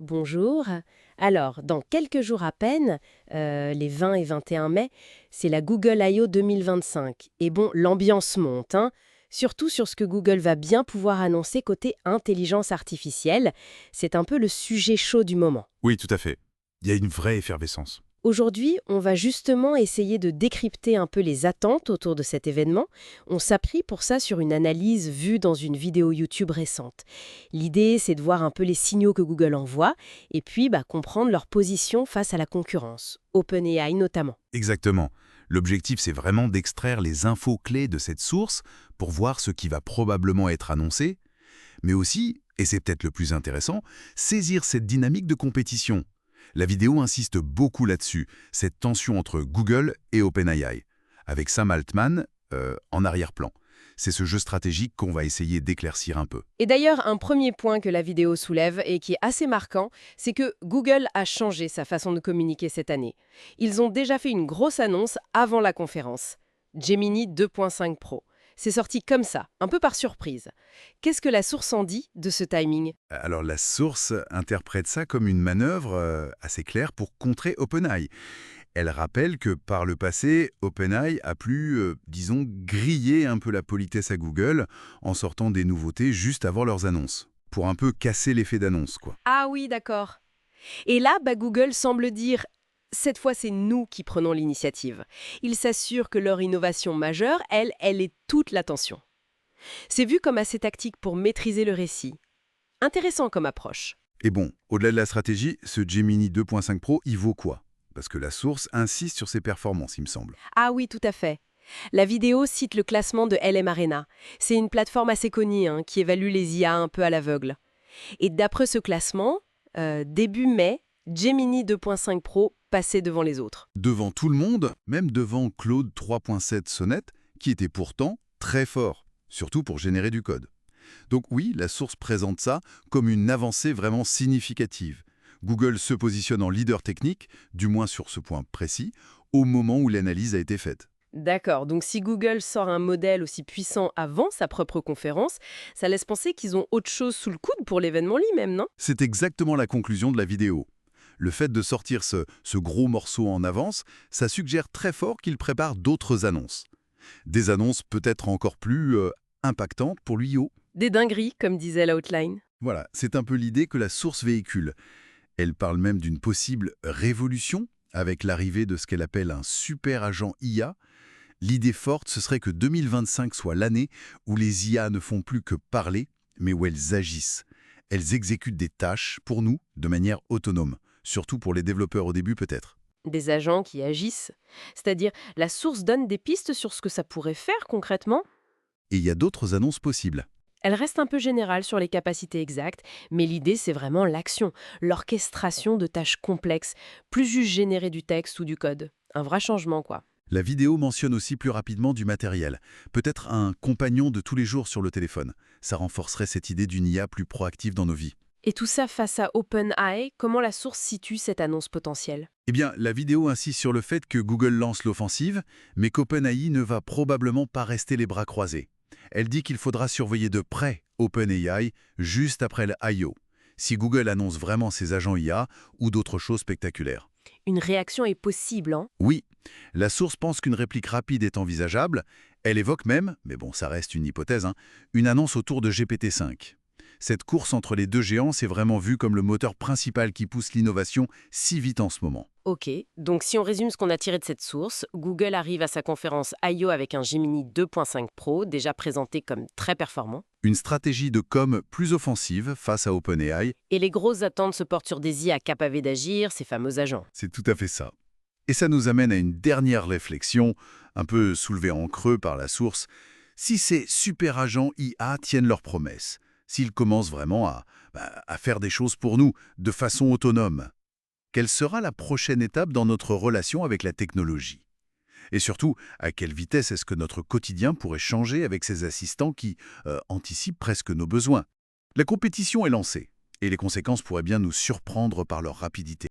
Bonjour. Alors, dans quelques jours à peine, les 20 et 21 mai, c'est la Google I/O 2025. Et bon, l'ambiance monte, hein, surtout sur ce que Google va bien pouvoir annoncer côté intelligence artificielle. C'est un peu le sujet chaud du moment. Oui, tout à fait. Il y a une vraie effervescence. Aujourd'hui, on va justement essayer de décrypter un peu les attentes autour de cet événement. On s'appuie pour ça sur une analyse vue dans une vidéo YouTube récente. L'idée, c'est de voir un peu les signaux que Google envoie et puis comprendre leur position face à la concurrence, OpenAI notamment. Exactement. L'objectif, c'est vraiment d'extraire les infos clés de cette source pour voir ce qui va probablement être annoncé, mais aussi, et c'est peut-être le plus intéressant, saisir cette dynamique de compétition. La vidéo insiste beaucoup là-dessus, cette tension entre Google et OpenAI, avec Sam Altman en arrière-plan. C'est ce jeu stratégique qu'on va essayer d'éclaircir un peu. Et d'ailleurs, un premier point que la vidéo soulève et qui est assez marquant, c'est que Google a changé sa façon de communiquer cette année. Ils ont déjà fait une grosse annonce avant la conférence. Gemini 2.5 Pro. C'est sorti comme ça, un peu par surprise. Qu'est-ce que la source en dit de ce timing? Alors la source interprète ça comme une manœuvre assez claire pour contrer OpenAI. Elle rappelle que par le passé, OpenAI a pu, disons, griller un peu la politesse à Google en sortant des nouveautés juste avant leurs annonces, pour un peu casser l'effet d'annonce, quoi. Ah oui, d'accord. Et là, Google semble dire, cette fois c'est nous qui prenons l'initiative. Ils s'assurent que leur innovation majeure, elle est toute l'attention. C'est vu comme assez tactique pour maîtriser le récit. Intéressant comme approche. Et bon, au-delà de la stratégie, ce Gemini 2.5 Pro, il vaut quoi? Parce que la source insiste sur ses performances, il me semble. Ah oui, tout à fait. La vidéo cite le classement de LM Arena. C'est une plateforme assez connue qui évalue les IA un peu à l'aveugle. Et d'après ce classement, début mai, Gemini 2.5 Pro passait devant les autres. Devant tout le monde, même devant Claude 3.7 Sonnet, qui était pourtant très fort, surtout pour générer du code. Donc oui, la source présente ça comme une avancée vraiment significative. Google se positionne en leader technique, du moins sur ce point précis, au moment où l'analyse a été faite. D'accord, donc si Google sort un modèle aussi puissant avant sa propre conférence, ça laisse penser qu'ils ont autre chose sous le coude pour l'événement lui-même, non? C'est exactement la conclusion de la vidéo. Le fait de sortir ce gros morceau en avance, ça suggère très fort qu'ils préparent d'autres annonces. Des annonces peut-être encore plus impactantes pour l'IO. Des dingueries, comme disait l'outline. Voilà, c'est un peu l'idée que la source véhicule. Elle parle même d'une possible révolution avec l'arrivée de ce qu'elle appelle un super agent IA. L'idée forte, ce serait que 2025 soit l'année où les IA ne font plus que parler, mais où elles agissent. Elles exécutent des tâches, pour nous, de manière autonome, surtout pour les développeurs au début peut-être. Des agents qui agissent. C'est-à-dire, la source donne des pistes sur ce que ça pourrait faire concrètement. Et il y a d'autres annonces possibles. Elle reste un peu générale sur les capacités exactes, mais l'idée c'est vraiment l'action, l'orchestration de tâches complexes, plus juste générer du texte ou du code. Un vrai changement quoi. La vidéo mentionne aussi plus rapidement du matériel, peut-être un compagnon de tous les jours sur le téléphone. Ça renforcerait cette idée d'une IA plus proactive dans nos vies. Et tout ça face à OpenAI, comment la source situe cette annonce potentielle? Eh bien, la vidéo insiste sur le fait que Google lance l'offensive, mais qu'OpenAI ne va probablement pas rester les bras croisés. Elle dit qu'il faudra surveiller de près OpenAI juste après le I/O, si Google annonce vraiment ses agents IA ou d'autres choses spectaculaires. Une réaction est possible, hein? Oui, la source pense qu'une réplique rapide est envisageable. Elle évoque même, mais bon, ça reste une hypothèse, une annonce autour de GPT-5. Cette course entre les deux géants s'est vraiment vue comme le moteur principal qui pousse l'innovation si vite en ce moment. Ok, donc si on résume ce qu'on a tiré de cette source, Google arrive à sa conférence I/O avec un Gemini 2.5 Pro, déjà présenté comme très performant. Une stratégie de com plus offensive face à OpenAI, Et les grosses attentes se portent sur des IA capables d'agir, ces fameux agents. c'est tout à fait ça. Et ça nous amène à une dernière réflexion, un peu soulevée en creux par la source. Si ces super agents IA tiennent leurs promesses, s'ils commencent vraiment à faire des choses pour nous, de façon autonome, quelle sera la prochaine étape dans notre relation avec la technologie? Et surtout, à quelle vitesse est-ce que notre quotidien pourrait changer avec ces assistants qui anticipent presque nos besoins? La compétition est lancée, et les conséquences pourraient bien nous surprendre par leur rapidité.